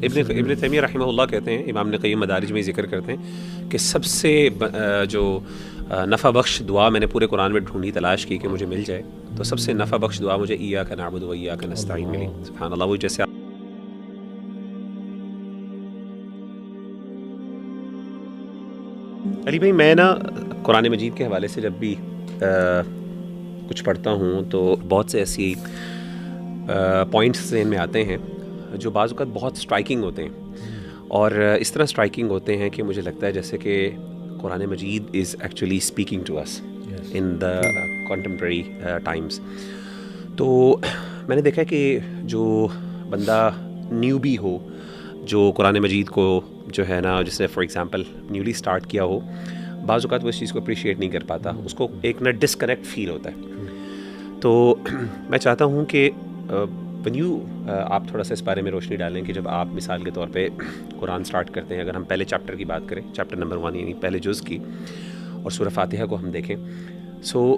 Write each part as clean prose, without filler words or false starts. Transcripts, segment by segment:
ابن تیمیہ رحمہ اللہ کہتے ہیں، امام ابن قیم مدارج میں ذکر کرتے ہیں کہ سب سے جو نفع بخش دعا میں نے پورے قرآن میں ڈھونڈی، تلاش کی کہ مجھے مل جائے، تو سب سے نفع بخش دعا مجھے ایاک نعبد و ایاک نستعین ملی. سبحان اللہ. وہ جیسے علی بھائی، میں نا قرآن مجید کے حوالے سے جب بھی کچھ پڑھتا ہوں تو بہت سے ایسی پوائنٹس ذہن میں آتے ہیں جو بعض اوقات بہت اسٹرائکنگ ہوتے ہیں، اور اس طرح اسٹرائکنگ ہوتے ہیں کہ مجھے لگتا ہے جیسے کہ Quran Majeed is actually speaking to us in the contemporary times. تو میں نے دیکھا کہ جو بندہ نیو بھی ہو، جو قرآن مجید کو جو ہے نا، جس نے فار ایگزامپل نیولی اسٹارٹ کیا ہو، بعض اوقات وہ اس چیز کو اپریشیٹ نہیں کر پاتا، اس کو ایک نا ڈسکنیکٹ فیل ہوتا ہے. تو میں چاہتا ہوں کہ آپ تھوڑا سا اس بارے میں روشنی ڈالیں کہ جب آپ مثال کے طور پہ قرآن سٹارٹ کرتے ہیں، اگر ہم پہلے چیپٹر کی بات کریں، چیپٹر نمبر 1 یعنی پہلے جز کی، اور سورہ فاتحہ کو ہم دیکھیں، سو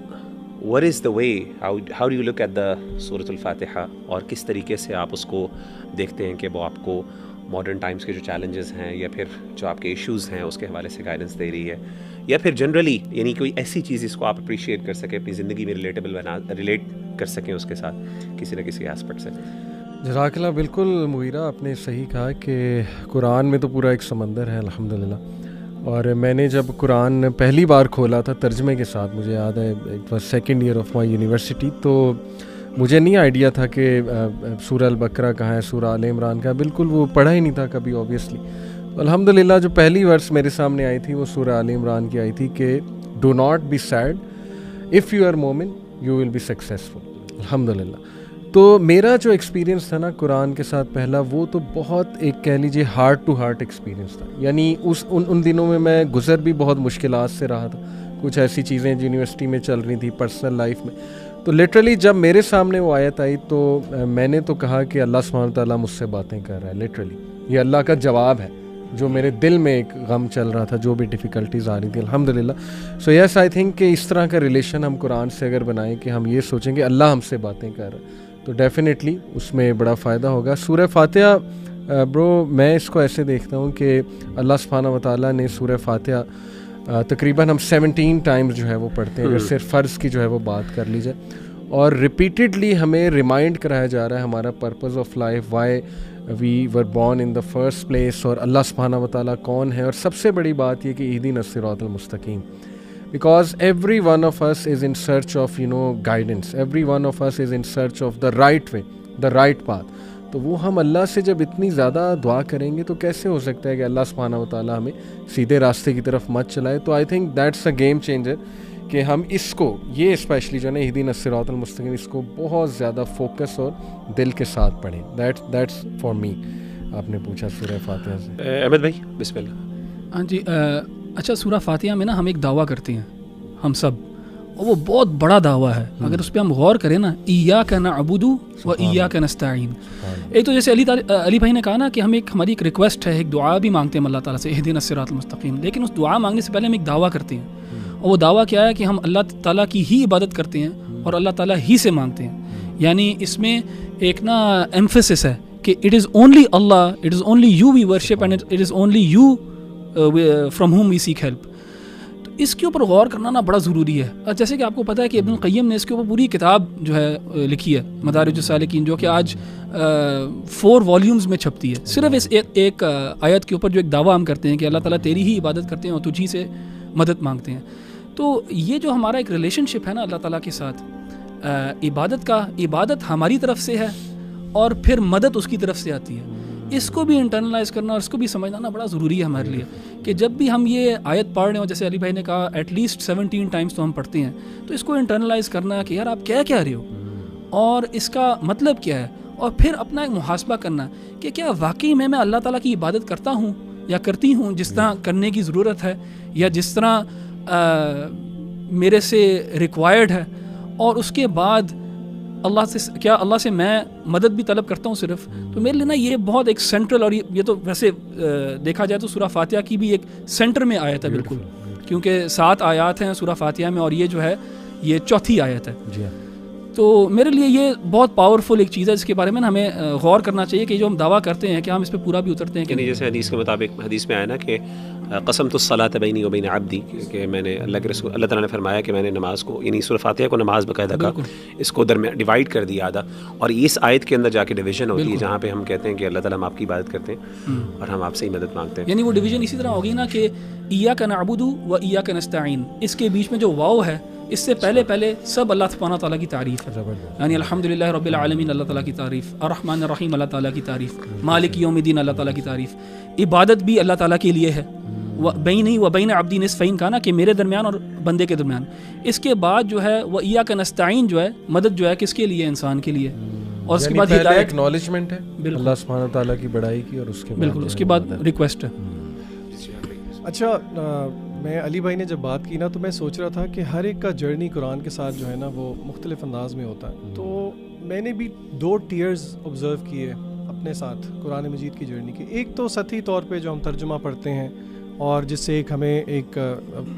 what is the way, how do you look at the سورۃ الفاتحہ، اور کس طریقے سے آپ اس کو دیکھتے ہیں کہ وہ آپ کو ماڈرن ٹائمز کے جو چیلنجز ہیں یا پھر جو آپ کے ایشوز ہیں اس کے حوالے سے گائیڈنس دے رہی ہے، یا پھر جنرلی یعنی کوئی ایسی چیز جس کو آپ اپریشیٹ کر سکیں، اپنی زندگی میں ریلیٹ کر سکیں اس کے ساتھ کسی نہ کسی ایسپیکٹ سے. جزاک اللہ. بالکل مغیرہ، آپ نے صحیح کہا کہ قرآن میں تو پورا ایک سمندر ہے الحمدللہ. اور میں نے جب قرآن پہلی بار کھولا تھا ترجمے کے ساتھ، مجھے یاد ہے it was second year of my university, تو مجھے نہیں آئیڈیا تھا کہ سورہ البقرہ کہاں ہے، سورہ آل عمران کا، بالکل وہ پڑھا ہی نہیں تھا کبھی اوبویسلی. الحمدللہ جو پہلی ورس میرے سامنے آئی تھی وہ سورہ آل عمران کی آئی تھی کہ do not be sad if you are مومن یو ول بی سکسیزفل. الحمدللہ. تو میرا جو ایکسپیرینس تھا نا قرآن کے ساتھ پہلا، وہ تو بہت ایک کہہ لیجیے ہارٹ ٹو ہارٹ ایکسپیرینس تھا. یعنی ان دنوں میں میں گزر بھی بہت مشکلات سے رہا تھا، کچھ ایسی چیزیں جو یونیورسٹی میں چل رہی تھی، پرسنل لائف میں. تو لٹرلی جب میرے سامنے وہ آیت آئی تو میں نے تو کہا کہ اللہ سبحانہ وتعالیٰ مجھ سے باتیں کر رہا ہے. لٹرلی یہ اللہ کا جواب ہے جو میرے دل میں ایک غم چل رہا تھا، جو بھی ڈیفیکلٹیز آ رہی تھی. الحمدللہ. سو یس آئی تھنک کہ اس طرح کا ریلیشن ہم قرآن سے اگر بنائیں کہ ہم یہ سوچیں کہ اللہ ہم سے باتیں کر رہا ہے، تو ڈیفینیٹلی اس میں بڑا فائدہ ہوگا. سورہ فاتحہ برو، میں اس کو ایسے دیکھتا ہوں کہ اللہ سبحانہ وتعالیٰ نے سورہ فاتحہ تقریباً ہم 17 ٹائمز جو ہے وہ پڑھتے ہیں، اگر صرف فرض کی جو ہے وہ بات کر لی جائے، اور ریپیٹیڈلی ہمیں ریمائنڈ کرایا جا رہا ہے ہمارا purpose of life, why we were born in the first place, اور اللہ سبحانہ وتعالیٰ کون ہے. اور سب سے بڑی بات یہ کہ اہدنا الصراط المستقیم، because every one of us is in search of guidance, every one of us is in search of the right way, the right path. تو وہ ہم اللہ سے جب اتنی زیادہ دعا کریں گے تو کیسے ہو سکتا ہے کہ اللہ سبحانہ وتعالیٰ ہمیں سیدھے راستے کی طرف مت چلائے. تو I think that's a game changer کہ ہم اس کو، یہ اسپیشلی جو ہے نا اہدنا الصراط المستقیم، اس کو بہت زیادہ فوکس اور دل کے ساتھ پڑھیں. That's for me. آپ نے پوچھا سورہ فاتحہ سے. احمد بھائی بسم اللہ. ہاں جی. اچھا، سورہ فاتحہ میں نا ہم ایک دعویٰ کرتے ہیں ہم سب، اور وہ بہت بڑا دعویٰ ہے. اگر اس پہ ہم غور کریں نا، ایاک نعبد و ایاک نستعین. ایک تو جیسے علی بھائی نے کہا نا کہ ہماری ایک ریکویسٹ ہے، ایک دعا بھی مانگتے ہیں اللہ تعالیٰ سے، اہدنا الصراط المستقیم. لیکن اس دعا مانگنے سے پہلے ہم ایک دعویٰ کرتے ہیں، اور وہ دعویٰ کیا ہے کہ ہم اللہ تعالیٰ کی ہی عبادت کرتے ہیں اور اللہ تعالیٰ ہی سے مانگتے ہیں. یعنی اس میں ایک نا ایمفیسس ہے کہ اٹ از اونلی اللہ، it is only you we worship, and it is only you from whom we seek help. تو اس کے اوپر غور کرنا نا بڑا ضروری ہے. جیسے کہ آپ کو پتہ ہے کہ ابن القیم نے اس کے اوپر پوری کتاب جو ہے لکھی ہے، مدارج السالکین، جو کہ آج 4 والیومز میں چھپتی ہے، صرف اس ایک آیت کے اوپر، جو ایک دعویٰ ہم کرتے ہیں کہ اللہ تعالیٰ تیری ہی عبادت کرتے ہیں اور تجھی سے مدد مانگتے ہیں. تو یہ جو ہمارا ایک ریلیشن شپ ہے نا اللہ تعالیٰ کے ساتھ، عبادت ہماری طرف سے ہے اور پھر مدد اس کی طرف سے آتی ہے. اس کو بھی انٹرنلائز کرنا اور اس کو بھی سمجھنا نا بڑا ضروری ہے ہمارے لیے، کہ جب بھی ہم یہ آیت پڑھ رہے ہوں، جیسے علی بھائی نے کہا ایٹ لیسٹ 17 ٹائمز تو ہم پڑھتے ہیں، تو اس کو انٹرنلائز کرنا کہ یار آپ کیا کہہ رہے ہو اور اس کا مطلب کیا ہے، اور پھر اپنا ایک محاسبہ کرنا کہ کیا واقعی میں اللہ تعالیٰ کی عبادت کرتا ہوں یا کرتی ہوں جس طرح کرنے کی ضرورت ہے، یا جس طرح میرے سے ریکوائرڈ ہے. اور اس کے بعد اللہ سے میں مدد بھی طلب کرتا ہوں صرف. تو میرے لیے نا یہ بہت ایک سینٹرل، اور یہ تو ویسے دیکھا جائے تو سورہ فاتحہ کی بھی ایک سینٹر میں آیت ہے بالکل، کیونکہ 7 آیات ہیں سورہ فاتحہ میں، اور یہ جو ہے یہ چوتھی آیت ہے. تو میرے لیے یہ بہت پاورفل ایک چیز ہے جس کے بارے میں ہمیں غور کرنا چاہیے کہ جو ہم دعویٰ کرتے ہیں کہ ہم اس پہ پورا بھی اترتے ہیں کہ یعنی جیسے حدیث کے مطابق حدیث میں آیا نا کہ قسمت الصلاۃ بینی و بین عبدی، کہ میں نے اللہ کے رسول اللہ تعالیٰ نے فرمایا کہ میں نے نماز کو یعنی سورہ فاتحہ کو نماز باقاعدہ کا اس کو درمیان ڈیوائڈ کر دیا آدھا، اور اس آیت کے اندر جا کے ڈویژن ہوتی ہے جہاں پہ ہم کہتے ہیں کہ اللہ تعالیٰ ہم آپ کی عبادت کرتے ہیں اور ہم آپ سے ہی مدد مانگتے ہیں. یعنی وہ ڈویژن اسی طرح ہوگی نا کہ ایاک نعبد و ایاک نستعین، اس کے بیچ میں جو واو ہے اس سے پہلے سب اللہ سبحانہ تعالیٰ کی تعریف ہے، یعنی الحمدللہ رب العالمین اللہ تعالیٰ کی تعریف، الرحمن الرحیم اللہ تعالیٰ کی تعریف، مالک یوم الدین اللہ تعالیٰ کی تعریف، عبادت بھی اللہ تعالیٰ کے لیے ہے. بینی و بین عبدی نصفین کا نا کہ میرے درمیان اور بندے کے درمیان. اس کے بعد جو ہے وہ ایاک نستعین جو ہے مدد جو ہے کس کے لیے؟ انسان کے لیے. اور اس کے بعد ہدایت ایکنالجمنٹ ہے اللہ سبحانہ تعالیٰ کی بڑائی کی، اور اس کے بالکل اس کے بعد ریکویسٹ ہے. اچھا میں علی بھائی نے جب بات کی نا تو میں سوچ رہا تھا کہ ہر ایک کا جرنی قرآن کے ساتھ جو ہے نا وہ مختلف انداز میں ہوتا ہے. تو میں نے بھی 2 ٹیئرز آبزرو کیے اپنے ساتھ قرآن مجید کی جرنی کے. ایک تو سطحی طور پہ جو ہم ترجمہ پڑھتے ہیں اور جس سے ایک ہمیں ایک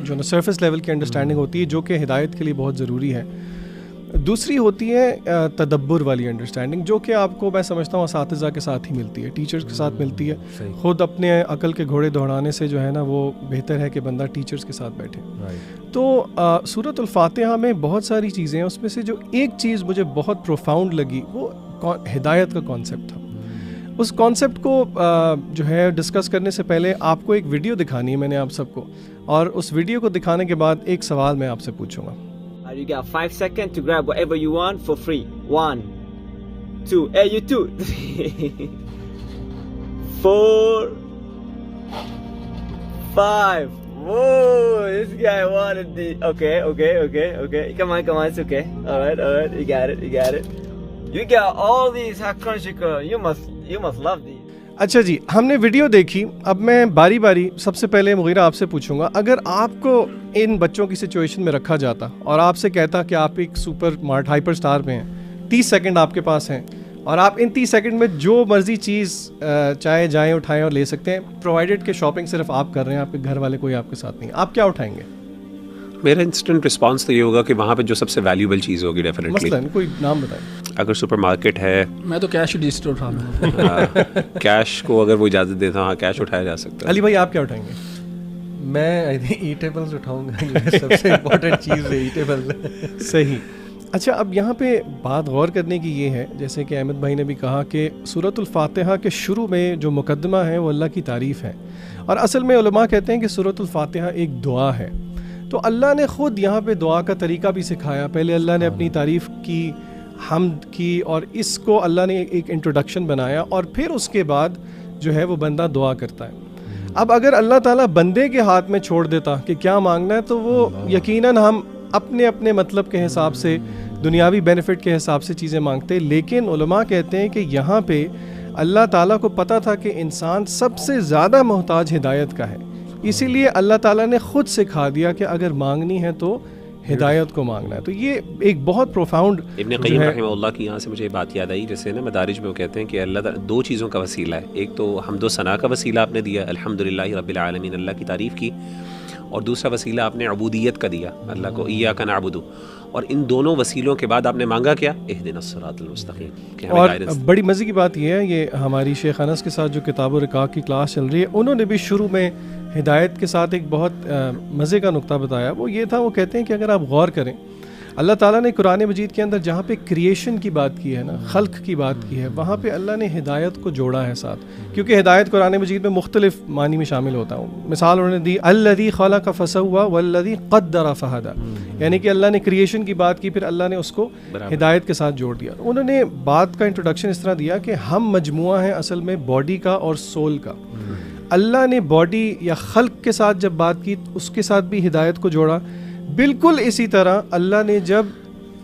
جو نا سرفیس لیول کی انڈرسٹینڈنگ ہوتی ہے جو کہ ہدایت کے لیے بہت ضروری ہے. دوسری ہوتی ہے تدبر والی انڈرسٹینڈنگ جو کہ آپ کو میں سمجھتا ہوں اساتذہ کے ساتھ ہی ملتی ہے، ٹیچرز کے ساتھ ملتی ہے. خود اپنے عقل کے گھوڑے دوڑانے سے جو ہے نا وہ بہتر ہے کہ بندہ ٹیچرز کے ساتھ بیٹھے. تو سورۃ الفاتحہ میں بہت ساری چیزیں ہیں، اس میں سے جو ایک چیز مجھے بہت پروفاؤنڈ لگی وہ ہدایت کا کانسیپٹ تھا. اس کانسیپٹ کو جو ہے ڈسکس کرنے سے پہلے آپ کو ایک ویڈیو دکھانی ہے میں نے آپ سب کو، اور اس ویڈیو کو دکھانے کے بعد ایک سوال میں آپ سے پوچھوں گا. You got 5 seconds to grab whatever you want for free. 1, 2, hey you too. 4, 5. Whoa, this guy wanted the. Okay. Come on, it's okay. All right, you got it. You got all these Hakunshika. You must love these. اچھا جی، ہم نے video دیکھی. اب میں باری باری سب سے پہلے مغیرہ آپ سے پوچھوں گا، اگر آپ کو ان بچوں کی سچویشن میں رکھا جاتا اور آپ سے کہتا کہ آپ ایک سپر مارٹ ہائپر سٹار میں ہیں، 30 سیکنڈ آپ کے پاس ہیں اور آپ ان 30 سیکنڈ میں جو مرضی چیز چاہے جائیں اٹھائیں اور لے سکتے ہیں، پرووائڈیڈ کہ شاپنگ صرف آپ کر رہے ہیں، آپ کے گھر والے کوئی آپ کے ساتھ نہیں، آپ کیا اٹھائیں گے؟ میرا انسٹنٹ رسپانس تو یہ ہوگا کہ وہاں پہ جو سب سے ویلیوبل چیز ہوگی ڈیفینیٹلی. مثلاً کوئی نام بتائیں. اگر سپر مارکیٹ ہے، میں تو کیش رجسٹر اٹھا لوں. کیش کو اگر وہ اجازت دیتا ہاں کیش اٹھایا جا سکتا ہے. علی بھائی آپ کیا اٹھائیں گے؟ میں ایٹیبلز اٹھاؤں گا، سب سے امپورٹنٹ چیز ہے ایٹیبل. صحیح. اچھا اب یہاں پہ بات غور کرنے کی یہ ہے، جیسے کہ احمد بھائی نے بھی کہا کہ سورۃ الفاتحہ کے شروع میں جو مقدمہ ہے وہ اللہ کی تعریف ہے، اور اصل میں علماء کہتے ہیں کہ سورۃ الفاتحہ ایک دعا ہے. تو اللہ نے خود یہاں پہ دعا کا طریقہ بھی سکھایا. پہلے اللہ نے اپنی تعریف کی، حمد کی، اور اس کو اللہ نے ایک انٹروڈکشن بنایا، اور پھر اس کے بعد جو ہے وہ بندہ دعا کرتا ہے. اب اگر اللہ تعالیٰ بندے کے ہاتھ میں چھوڑ دیتا کہ کیا مانگنا ہے تو وہ یقیناً ہم اپنے مطلب کے حساب سے، دنیاوی بینیفٹ کے حساب سے چیزیں مانگتے. لیکن علماء کہتے ہیں کہ یہاں پہ اللہ تعالیٰ کو پتہ تھا کہ انسان سب سے زیادہ محتاج ہدایت کا ہے، اسی لیے اللہ تعالیٰ نے خود سکھا دیا کہ اگر مانگنی ہے تو ہدایت کو مانگنا ہے. تو یہ ایک بہت پروفاؤنڈ. ابن قیم رحمہ اللہ کی یہاں سے مجھے بات یاد آئی، جیسے نا مدارج میں وہ کہتے ہیں کہ اللہ تعالیٰ 2 چیزوں کا وسیلہ ہے. ایک تو حمد و ثنا کا وسیلہ آپ نے دیا، الحمدللہ رب العالمین، اللہ کی تعریف کی، اور دوسرا وسیلہ آپ نے عبودیت کا دیا، اللہ کو ایاک نعبد. اور ان دونوں وسیلوں کے بعد آپ نے مانگا کیا؟ اہدنا الصراط المستقیم. اور بڑی مزے کی بات یہ ہے، یہ ہماری شیخ انس کے ساتھ جو کتاب و رقاق کی کلاس چل رہی ہے، انہوں نے بھی شروع میں ہدایت کے ساتھ ایک بہت مزے کا نقطہ بتایا. وہ یہ تھا، وہ کہتے ہیں کہ اگر آپ غور کریں، اللہ تعالیٰ نے قرآن مجید کے اندر جہاں پہ کریشن کی بات کی ہے نا، خلق کی بات کی ہے، وہاں پہ اللہ نے ہدایت کو جوڑا ہے ساتھ، کیونکہ ہدایت قرآن مجید میں مختلف معنی میں شامل ہوتا ہوں. مثال انہوں نے دی الذی خلق فسوى والذی قدر فہدی، یعنی کہ اللہ نے کریشن کی بات کی، پھر اللہ نے اس کو ہدایت کے ساتھ جوڑ دیا. انہوں نے بات کا انٹروڈکشن اس طرح دیا کہ ہم مجموعہ ہیں اصل میں باڈی کا اور سول کا. اللہ نے باڈی یا خلق کے ساتھ جب بات کی اس کے ساتھ بھی ہدایت کو جوڑا. بالکل اسی طرح اللہ نے جب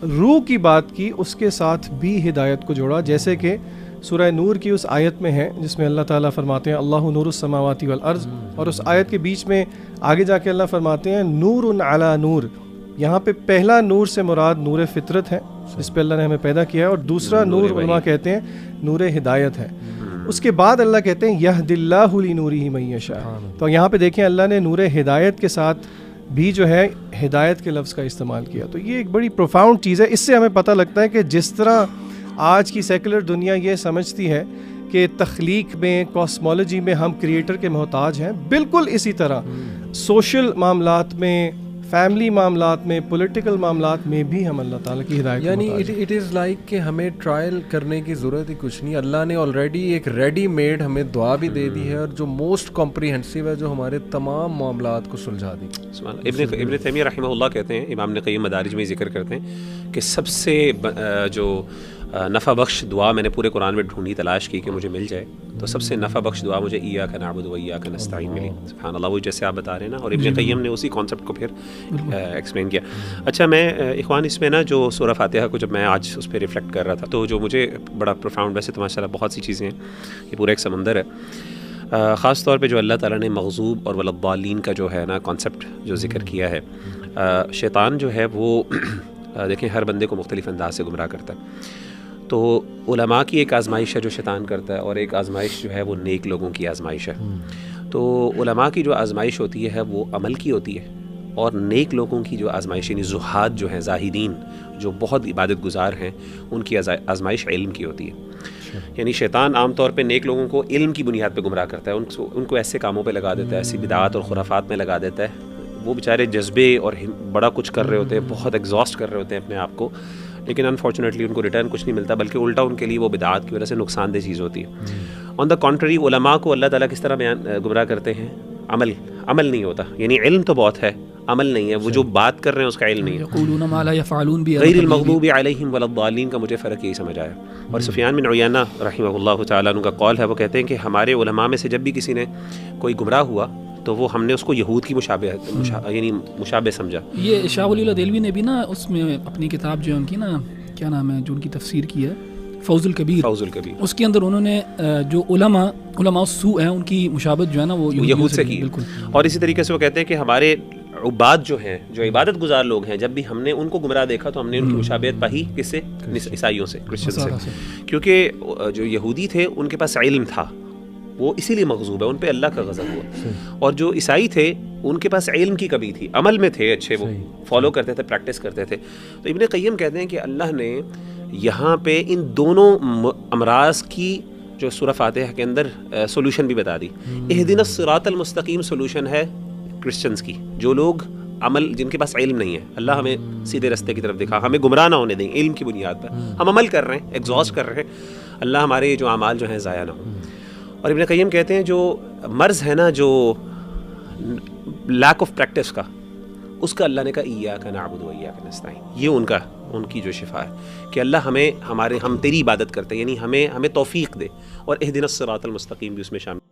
روح کی بات کی اس کے ساتھ بھی ہدایت کو جوڑا، جیسے کہ سورہ نور کی اس آیت میں ہے جس میں اللہ تعالیٰ فرماتے ہیں اللہ نور السماوات والارض، اور اس آیت کے بیچ میں آگے جا کے اللہ فرماتے ہیں نور علی نور. یہاں پہ پہلا نور سے مراد نور فطرت ہے جس پہ اللہ نے ہمیں پیدا کیا ہے، اور دوسرا نور علماء کہتے ہیں نور ہدایت ہے. اس کے بعد اللہ کہتے ہیں یہد اللہ لنورہ من یشاء. تو یہاں پہ دیکھیں اللہ نے نور ہدایت کے ساتھ بھی جو ہے ہدایت کے لفظ کا استعمال کیا. تو یہ ایک بڑی پروفاؤنڈ چیز ہے. اس سے ہمیں پتہ لگتا ہے کہ جس طرح آج کی سیکولر دنیا یہ سمجھتی ہے کہ تخلیق میں، کاسمولوجی میں ہم کریٹر کے محتاج ہیں، بالکل اسی طرح سوشل معاملات میں، فیملی معاملات میں، پولیٹیکل معاملات میں بھی ہم اللہ تعالیٰ کی ہدایت یعنی اٹ از لائک کہ ہمیں ٹرائل کرنے کی ضرورت ہی کچھ نہیں. اللہ نے آلریڈی ایک ریڈی میڈ ہمیں دعا بھی دے دی ہے، اور جو موسٹ کمپریہنسو ہے، جو ہمارے تمام معاملات کو سلجھا دی. ابن تیمیہ رحمہ اللہ کہتے ہیں، امام ابن قیم مدارج میں ذکر کرتے ہیں کہ سب سے جو نفع بخش دعا میں نے پورے قرآن میں ڈھونڈی، تلاش کی کہ مجھے مل جائے، تو سب سے نفع بخش دعا مجھے ایاک نعبد و ایاک نستعین ملی. سبحان اللہ، وہ جیسے آپ بتا رہے ہیں نا، اور ابن قیم نے اسی کانسیپٹ کو پھر ایکسپلین کیا. اچھا، میں اخوان اس میں نا جو سورہ فاتحہ کو جب میں آج اس پہ ریفلیکٹ کر رہا تھا، تو جو مجھے بڑا پروفاؤنڈ، ویسے تو ماشاء اللہ بہت سی چیزیں ہیں، یہ پورا ایک سمندر ہے. خاص طور پہ جو اللہ تعالیٰ نے مغضوب اور ولاضالین کا جو ہے نا کانسیپٹ جو ذکر کیا ہے، شیطان جو ہے وہ دیکھیں ہر بندے کو مختلف انداز سے گمراہ کرتا ہے. تو علماء کی ایک آزمائش ہے جو شیطان کرتا ہے، اور ایک آزمائش جو ہے وہ نیک لوگوں کی آزمائش ہے. تو علماء کی جو آزمائش ہوتی ہے وہ عمل کی ہوتی ہے، اور نیک لوگوں کی جو آزمائش، یعنی زہاد جو ہیں، زاہدین جو بہت عبادت گزار ہیں، ان کی آزمائش علم کی ہوتی ہے. یعنی شیطان عام طور پہ نیک لوگوں کو علم کی بنیاد پہ گمراہ کرتا ہے، ان کو ایسے کاموں پہ لگا دیتا ہے، ایسی بدعات اور خرافات میں لگا دیتا ہے. وہ بیچارے جذبے اور بڑا کچھ کر رہے ہوتے ہیں، بہت ایگزاسٹ کر رہے ہوتے ہیں اپنے آپ کو، لیکن انفارچونیٹلی ان کو ریٹرن کچھ نہیں ملتا، بلکہ الٹا ان کے لیے وہ بدعات کی وجہ سے نقصان دہ چیز ہوتی ہے. آن دا کنٹری، علماء کو اللہ تعالیٰ کس طرح گمراہ کرتے ہیں؟ عمل نہیں ہوتا. یعنی علم تو بہت ہے، عمل نہیں ہے. وہ جو بات کر رہے ہیں اس کا علم نہیں ہے. یقولون ما لا یفعلون بھی غیر المغضوب علیہم ولا الضالین کا مجھے فرق یہی سمجھ آیا. اور سفیان بن عیینہ رحمہ اللہ تعالیٰ عنہ کا قول ہے، وہ کہتے ہیں کہ ہمارے علماء میں سے جب بھی کسی نے کوئی گمراہ ہوا تو وہ ہم نے اس کو یہود کی یعنی مشابہ سمجھا. یہ شاہ ولی اللہ دہلوی نے بھی نا اس میں اپنی کتاب جو ان کی نا کیا نام ہے، جو ان کی تفسیر کی ہے، فوز الکبیر، اس کے اندر انہوں نے جو علماء السوء ہیں ان کی مشابہت جو ہے نا وہ یہود سے کی. بالکل. اور اسی طریقے سے وہ کہتے ہیں کہ ہمارے عباد جو ہیں، جو عبادت گزار لوگ ہیں، جب بھی ہم نے ان کو گمراہ دیکھا تو ہم نے ان کی مشابہت پائی کس سے؟ عیسائیوں سے، کرسچن سے. کیونکہ جو یہودی تھے ان کے پاس علم تھا، وہ اسی لیے مغضوب ہے، ان پہ اللہ کا غضب ہوا. اور جو عیسائی تھے ان کے پاس علم کی کمی تھی، عمل میں تھے اچھے، وہ فالو کرتے تھے، پریکٹس کرتے تھے. تو ابن قیم کہتے ہیں کہ اللہ نے یہاں پہ ان دونوں امراض کی جو سورہ فاتحہ کے اندر سولوشن بھی بتا دی. اہدنا الصراط المستقیم سولوشن ہے کرسچنز کی، جو لوگ عمل، جن کے پاس علم نہیں ہے. اللہ ہمیں سیدھے راستے کی طرف دکھا، ہمیں گمراہ نہ ہونے دیں علم کی بنیاد پر. ہم عمل کر رہے ہیں، ایگزاسٹ کر رہے ہیں، اللہ ہمارے جو اعمال جو ہیں ضائع نہ ہوں. اور ابن قیم کہتے ہیں جو مرض ہے نا، جو لیک آف پریکٹس کا، اس کا اللہ نے کہا ایاک نعبد و ایاک نستعین. یہ ان کی جو شفا ہے کہ اللہ ہم تیری عبادت کرتے ہیں، یعنی ہمیں توفیق دے. اور اہدنا الصراط المستقیم بھی اس میں شامل.